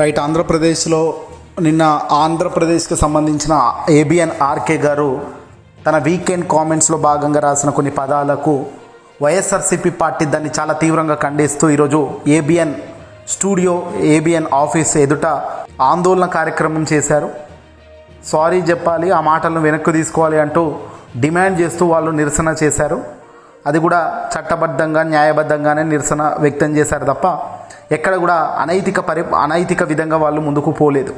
Right. ఆంధ్రప్రదేశ్లో నిన్న ఆంధ్రప్రదేశ్కి సంబంధించిన ఏబిఎన్ ఆర్కే గారు తన వీకెండ్ కామెంట్స్లో భాగంగా రాసిన కొన్ని పదాలకు వైఎస్ఆర్సీపీ పార్టీ దాన్ని చాలా తీవ్రంగా ఖండిస్తూ ఈరోజు ఏబిఎన్ స్టూడియో, ఏబిఎన్ ఆఫీస్ ఎదుట ఆందోళన కార్యక్రమం చేశారు. సారీ చెప్పాలి, ఆ మాటలను వెనక్కి తీసుకోవాలి అంటూ డిమాండ్ చేస్తూ వాళ్ళు నిరసన చేశారు. అది కూడా చట్టబద్ధంగా, న్యాయబద్ధంగానే నిరసన వ్యక్తం చేశారు తప్ప ఎక్కడ కూడా అనైతిక విధంగా వాళ్ళు ముందుకు పోలేదు.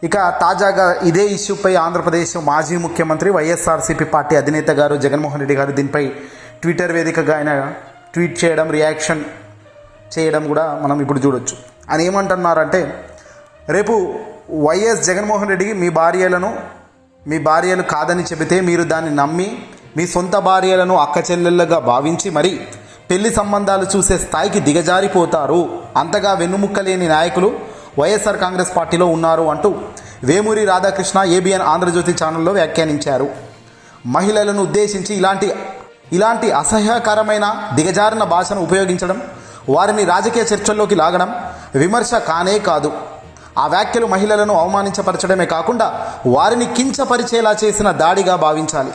ఇక తాజాగా ఇదే ఇష్యూపై ఆంధ్రప్రదేశ్ మాజీ ముఖ్యమంత్రి వైఎస్ఆర్సీపీ పార్టీ అధినేత గారు జగన్మోహన్ రెడ్డి గారు దీనిపై ట్విట్టర్ వేదికగా ఆయన ట్వీట్ చేయడం, రియాక్షన్ చేయడం కూడా మనం ఇప్పుడు చూడొచ్చు. ఆయన ఏమంటున్నారంటే, రేపు వైఎస్ జగన్మోహన్ రెడ్డికి మీ భార్యలు కాదని చెబితే మీరు దాన్ని నమ్మి మీ సొంత భార్యలను అక్క చెల్లెళ్ళగా భావించి మరి పెళ్లి సంబంధాలు చూసే స్థాయికి దిగజారిపోతారు. అంతగా వెన్నుముక్కలేని నాయకులు వైఎస్ఆర్ కాంగ్రెస్ పార్టీలో ఉన్నారు అంటూ వేమూరి రాధాకృష్ణ ఏబిఎన్ ఆంధ్రజ్యోతి ఛానల్లో వ్యాఖ్యానించారు. మహిళలను ఉద్దేశించి ఇలాంటి అసహ్యకరమైన దిగజారిన భాషను ఉపయోగించడం, వారిని రాజకీయ చర్చల్లోకి లాగడం విమర్శ కానే కాదు. ఆ వ్యాఖ్యలు మహిళలను అవమానించపరచడమే కాకుండా వారిని కించపరిచేలా చేసిన దాడిగా భావించాలి.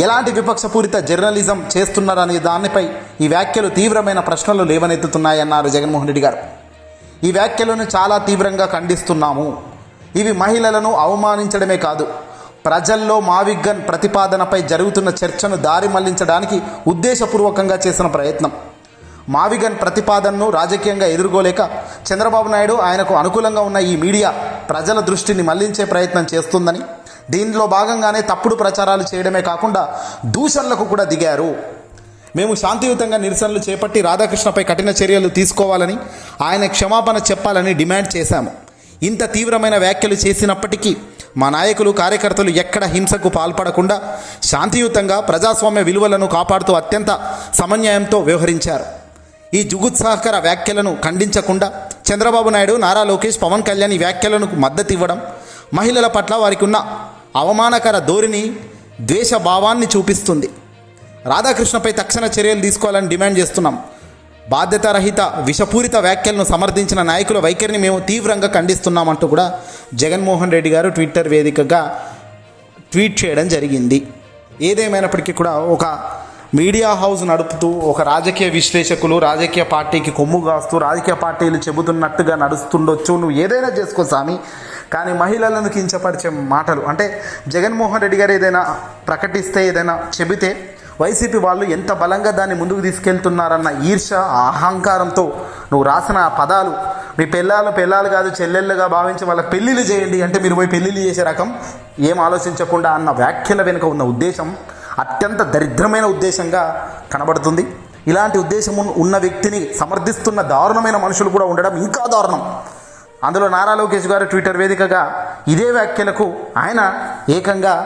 ఎలాంటి విపక్షపూరిత జర్నలిజం చేస్తున్నారనే దానిపై ఈ వ్యాఖ్యలు తీవ్రమైన ప్రశ్నలు లేవనెత్తుతున్నాయన్నారు జగన్మోహన్ రెడ్డి గారు. ఈ వ్యాఖ్యలను చాలా తీవ్రంగా ఖండిస్తున్నాము. ఇవి మహిళలను అవమానించడమే కాదు, ప్రజల్లో మావిగన్ ప్రతిపాదనపై జరుగుతున్న చర్చను దారి మళ్లించడానికి ఉద్దేశపూర్వకంగా చేసిన ప్రయత్నం. మావిగన్ ప్రతిపాదనను రాజకీయంగా ఎదుర్కోలేక చంద్రబాబు నాయుడు, ఆయనకు అనుకూలంగా ఉన్న ఈ మీడియా ప్రజల దృష్టిని మళ్లించే ప్రయత్నం చేస్తుందని, దీనిలో భాగంగానే తప్పుడు ప్రచారాలు చేయడమే కాకుండా దూషణలకు కూడా దిగారు. మేము శాంతియుతంగా నిరసనలు చేపట్టి రాధాకృష్ణపై కఠిన చర్యలు తీసుకోవాలని, ఆయన క్షమాపణ చెప్పాలని డిమాండ్ చేశాము. ఇంత తీవ్రమైన వ్యాఖ్యలు చేసినప్పటికీ మా నాయకులు, కార్యకర్తలు ఎక్కడ హింసకు పాల్పడకుండా శాంతియుతంగా ప్రజాస్వామ్య విలువలను కాపాడుతూ అత్యంత సమన్వయంతో వ్యవహరించారు. ఈ జుగుత్సాహకర వ్యాఖ్యలను ఖండించకుండా చంద్రబాబు నాయుడు, నారా లోకేష్, పవన్ కళ్యాణ్ ఈ వ్యాఖ్యలకు మద్దతు ఇవ్వడం మహిళల పట్ల వారికి ఉన్న అవమానకర ధోరణి, ద్వేష భావాన్ని చూపిస్తుంది. రాధాకృష్ణపై తక్షణ చర్యలు తీసుకోవాలని డిమాండ్ చేస్తున్నాం. బాధ్యతారహిత విషపూరిత వ్యాఖ్యలను సమర్థించిన నాయకుల వైఖరిని మేము తీవ్రంగా ఖండిస్తున్నామంటూ కూడా జగన్మోహన్ రెడ్డి గారు ట్విట్టర్ వేదికగా ట్వీట్ చేయడం జరిగింది. ఏదేమైనప్పటికీ కూడా ఒక మీడియా హౌస్ నడుపుతూ ఒక రాజకీయ విశ్లేషకులు రాజకీయ పార్టీకి కొమ్ము కాస్తూ రాజకీయ పార్టీలు చెబుతున్నట్టుగా నడుస్తుండొచ్చు, నువ్వు ఏదైనా చేసుకో సామి, కానీ మహిళలను కించపరిచే మాటలు అంటే జగన్మోహన్ రెడ్డి గారు ఏదైనా ప్రకటిస్తే, ఏదైనా చెబితే వైసీపీ వాళ్ళు ఎంత బలంగా దాన్ని ముందుకు తీసుకెళ్తున్నారన్న ఈర్ష, అహంకారంతో నువ్వు రాసిన పదాలు, మీ పెళ్ళాలు కాదు చెల్లెళ్ళుగా భావించి వాళ్ళకి పెళ్ళిళ్ళు చేయండి అంటే మీరు పోయి పెళ్ళిళ్ళు చేసే రకం, ఏం ఆలోచించకుండా అన్న వ్యాఖ్యల వెనుక ఉన్న ఉద్దేశం అత్యంత దరిద్రమైన ఉద్దేశంగా కనబడుతుంది. ఇలాంటి ఉద్దేశం ఉన్న వ్యక్తిని సమర్థిస్తున్న దారుణమైన మనుషులు కూడా ఉండడం ఇంకా దారుణం. అందులో నారా లోకేష్ గారు ట్విట్టర్ వేదికగా ఇదే వ్యాఖ్యలకు ఆయన ఏకంగా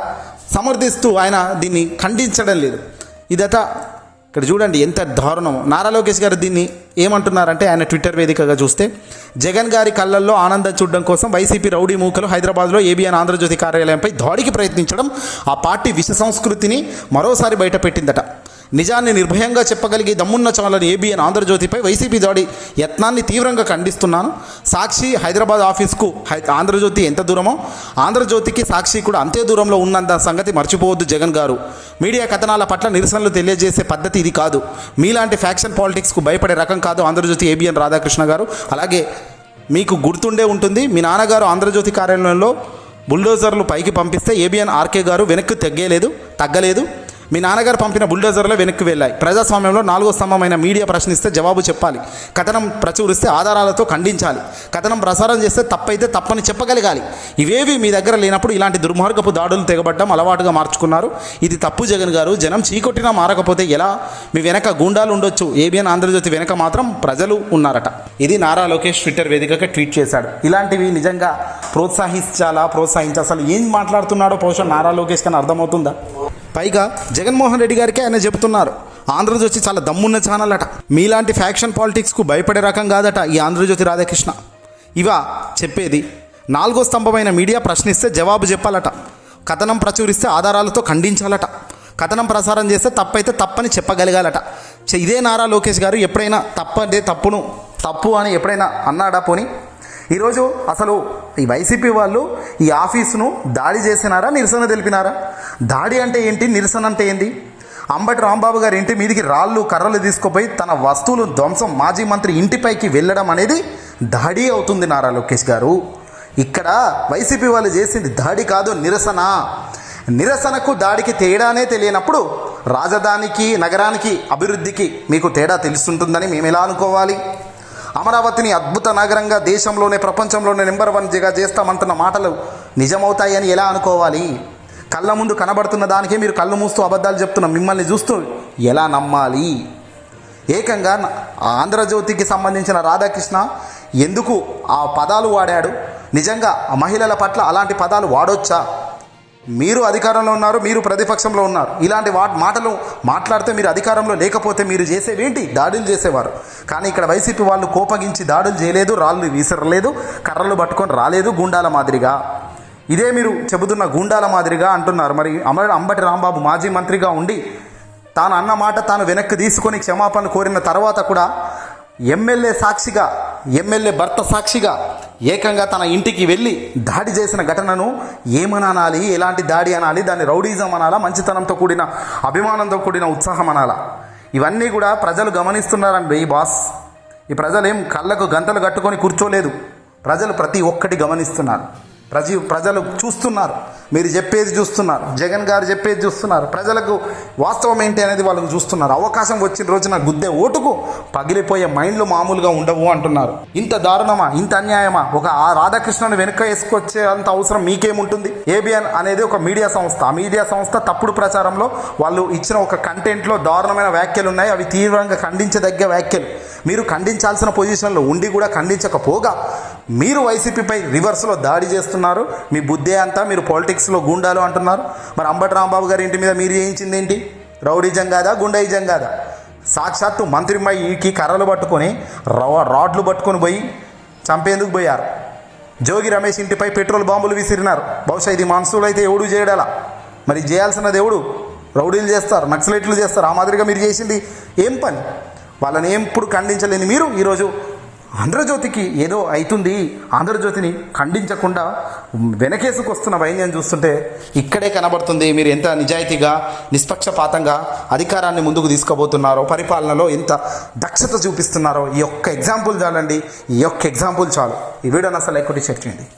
సమర్థిస్తూ ఆయన దీన్ని ఖండించడం లేదు. ఇదట ఇక్కడ చూడండి ఎంత దారుణం. నారా లోకేష్ గారు దీన్ని ఏమంటున్నారంటే, ఆయన ట్విట్టర్ వేదికగా చూస్తే, జగన్ గారి కళ్ళల్లో ఆనందం చూడడం కోసం వైసీపీ రౌడీ మూకలు హైదరాబాద్లో ఏబిఎన్ ఆంధ్రజ్యోతి కార్యాలయంపై దాడికి ప్రయత్నించడం ఆ పార్టీ విష సంస్కృతిని మరోసారి బయటపెట్టిందట. నిజాన్ని నిర్భయంగా చెప్పగలిగే దమ్మున్న చాలని ఏబిఎన్ ఆంధ్రజ్యోతిపై వైసీపీ దాడి యత్నాన్ని తీవ్రంగా ఖండిస్తున్నాను. సాక్షి హైదరాబాద్ ఆఫీస్కు ఆంధ్రజ్యోతి ఎంత దూరమో ఆంధ్రజ్యోతికి సాక్షి కూడా అంతే దూరంలో ఉన్నంత సంగతి మర్చిపోవద్దు జగన్ గారు. మీడియా కథనాల పట్ల నిరసనలు తెలియజేసే పద్ధతి ఇది కాదు. మీలాంటి ఫ్యాక్షన్ పాలిటిక్స్కు భయపడే రకం కాదు ఆంధ్రజ్యోతి ఏబిఎన్ రాధాకృష్ణ గారు. అలాగే మీకు గుర్తుండే ఉంటుంది, మీ నాన్నగారు ఆంధ్రజ్యోతి కార్యాలయంలో బుల్డోజర్లు పైకి పంపిస్తే ఏబిఎన్ ఆర్కే గారు వెనక్కి తగ్గలేదు. మీ నాన్నగారు పంపిన బుల్డోజర్లో వెనక్కి వెళ్ళాయి. ప్రజాస్వామ్యంలో 4వ స్తంభమైన మీడియా ప్రశ్నిస్తే జవాబు చెప్పాలి. కథనం ప్రచురిస్తే ఆధారాలతో ఖండించాలి. కథనం ప్రసారం చేస్తే తప్పైతే తప్పని చెప్పగలగాలి. ఇవేవి మీ దగ్గర లేనప్పుడు ఇలాంటి దుర్మార్గపు దాడులు తెగబడ్డం అలవాటుగా మార్చుకున్నారు. ఇది తప్పు జగన్ గారు. జనం చీకొట్టినా మారకపోతే ఎలా? మీ వెనక గూండాలు ఉండొచ్చు, ఏబిఎన్ ఆంధ్రజ్యోతి వెనక మాత్రం ప్రజలు ఉన్నారట. ఇది నారా లోకేష్ ట్విట్టర్ వేదికగా ట్వీట్ చేశాడు. ఇలాంటివి నిజంగా ప్రోత్సహించాలి. అసలు ఏం మాట్లాడుతున్నాడో బహుశా నారా లోకేష్ కన్నా అర్థమవుతుందా? పైగా జగన్మోహన్ రెడ్డి గారికి ఆయన చెబుతున్నారు, ఆంధ్రజ్యోతి చాలా దమ్మున్న ఛానల్ అట, మీలాంటి ఫ్యాక్షన్ పాలిటిక్స్కు భయపడే రకం కాదట ఈ ఆంధ్రజ్యోతి రాధాకృష్ణ. ఇవా చెప్పేది? 4వ స్తంభమైన మీడియా ప్రశ్నిస్తే జవాబు చెప్పాలట. కథనం ప్రచురిస్తే ఆధారాలతో ఖండించాలట. కథనం ప్రసారం చేస్తే తప్పైతే తప్పని చెప్పగలగాలట. ఇదే నారా లోకేష్ గారు ఎప్పుడైనా తప్పు అని ఎప్పుడైనా అన్నాడా? పోనీ ఈరోజు అసలు ఈ వైసీపీ వాళ్ళు ఈ ఆఫీసును దాడి చేసినారా, నిరసన తెలిపినారా? దాడి అంటే ఏంటి, నిరసన అంటే ఏంటి? అంబటి రాంబాబు గారి ఇంటి మీదికి రాళ్ళు కర్రలు తీసుకుపోయి తన వస్తువులు ధ్వంసం, మాజీ మంత్రి ఇంటిపైకి వెళ్ళడం అనేది దాడి అవుతుంది నారా లోకేష్ గారు. ఇక్కడ వైసీపీ వాళ్ళు చేసింది దాడి కాదు, నిరసన. నిరసనకు దాడికి తేడానే తెలియనప్పుడు రాజధానికి నగరానికి అభివృద్ధికి మీకు తేడా తెలుస్తుంటుందని మేము ఎలా అనుకోవాలి? అమరావతిని అద్భుత నగరంగా దేశంలోనే ప్రపంచంలోనే నెంబర్ 1గా చేస్తామంటున్న మాటలు నిజమవుతాయని ఎలా అనుకోవాలి? కళ్ళ ముందు కనబడుతున్న దానికే మీరు కళ్ళు మూస్తూ అబద్ధాలు చెప్తున్న మిమ్మల్ని చూస్తూ ఎలా నమ్మాలి? ఏకంగా ఆంధ్రజ్యోతికి సంబంధించిన రాధాకృష్ణ ఎందుకు ఆ పదాలు వాడాడు? నిజంగా ఆ మహిళల పట్ల అలాంటి పదాలు వాడొచ్చా? మీరు అధికారంలో ఉన్నారు, మీరు ప్రతిపక్షంలో ఉన్నారు. ఇలాంటి మాటలు మాట్లాడితే మీరు అధికారంలో లేకపోతే మీరు చేసేవేంటి? దాడులు చేసేవారు. కానీ ఇక్కడ వైసీపీ వాళ్ళు కోపగించి దాడులు చేయలేదు, రాళ్ళు విసరలేదు, కర్రలు పట్టుకొని రాలేదు గుండాల మాదిరిగా. ఇదే మీరు చెబుతున్న గుండాల మాదిరిగా అంటున్నారు. మరి అంబటి రాంబాబు మాజీ మంత్రిగా ఉండి తాను అన్న మాట తాను వెనక్కి తీసుకొని క్షమాపణ కోరిన తర్వాత కూడా ఎమ్మెల్యే సాక్షిగా, ఎమ్మెల్యే భర్త సాక్షిగా ఏకంగా తన ఇంటికి వెళ్ళి దాడి చేసిన ఘటనను ఏమనాలి? ఎలాంటి దాడి అనాలి? దాన్ని రౌడీజం అనాలా, మంచితనంతో కూడిన అభిమానంతో కూడిన ఉత్సాహం అనాలా? ఇవన్నీ కూడా ప్రజలు గమనిస్తున్నారండి బాస్. ఈ ప్రజలు ఏం కళ్ళకు గంతలు కట్టుకొని కూర్చోలేదు. ప్రజలు ప్రతి ఒక్కటి గమనిస్తున్నారు. ప్రజలు చూస్తున్నారు. మీరు చెప్పేది చూస్తున్నారు, జగన్ గారు చెప్పేది చూస్తున్నారు. ప్రజలకు వాస్తవం ఏంటి అనేది వాళ్ళకు చూస్తున్నారు. అవకాశం వచ్చిన రోజున గుద్దే ఓటుకు పగిలిపోయే మైండ్లు మామూలుగా ఉండవు అంటున్నారు. ఇంత దారుణమా, ఇంత అన్యాయమా? ఒక ఆ రాధాకృష్ణను వెనుక వేసుకొచ్చే అంత అవసరం మీకేముంటుంది? ఏబిఎన్ అనేది ఒక మీడియా సంస్థ. ఆ మీడియా సంస్థ తప్పుడు ప్రచారంలో వాళ్ళు ఇచ్చిన ఒక కంటెంట్లో దారుణమైన వ్యాఖ్యలు ఉన్నాయి. అవి తీవ్రంగా ఖండించదగ్గ వ్యాఖ్యలు. మీరు ఖండించాల్సిన పొజిషన్లో ఉండి కూడా ఖండించకపోగా మీరు వైసీపీపై రివర్స్లో దాడి చేస్తున్నారు. మీ బుద్ధే అంతా, మీరు పాలిటిక్స్లో గుండాలు అంటున్నారు. మరి అంబటి రాంబాబు గారి ఇంటి మీద మీరు చేయించింది ఏంటి? రౌడీజం కాదా, గుండాయిజం కాదా? సాక్షాత్తు మంత్రిమయ్యకి కర్రలు పట్టుకొని రాడ్లు పట్టుకొని పోయి చంపేందుకు పోయారు. జోగి రమేష్ ఇంటిపై పెట్రోల్ బాంబులు విసిరినారు. బహుశా ఇది మనసులో అయితే ఎవడు చేయడాలా? మరి చేయాల్సినది ఎవడు? రౌడీలు చేస్తారు, నక్సలైట్లు చేస్తారు. ఆ మాదిరిగా మీరు చేసింది ఏం పని? వాళ్ళని ఎప్పుడు ఖండించలేని మీరు ఈరోజు ఆంధ్రజ్యోతికి ఏదో అవుతుంది, ఆంధ్రజ్యోతిని ఖండించకుండా వెనకేసుకొస్తున్న వైన్యం చూస్తుంటే ఇక్కడే కనబడుతుంది మీరు ఎంత నిజాయితీగా, నిష్పక్షపాతంగా అధికారాన్ని ముందుకు తీసుకుపోతున్నారో, పరిపాలనలో ఎంత దక్షత చూపిస్తున్నారో. ఈ ఒక్క ఎగ్జాంపుల్ చాలండి, ఈ ఒక్క ఎగ్జాంపుల్ చాలు. ఈ వీడియోని అసలు ఎక్కువ షేర్ చేయండి.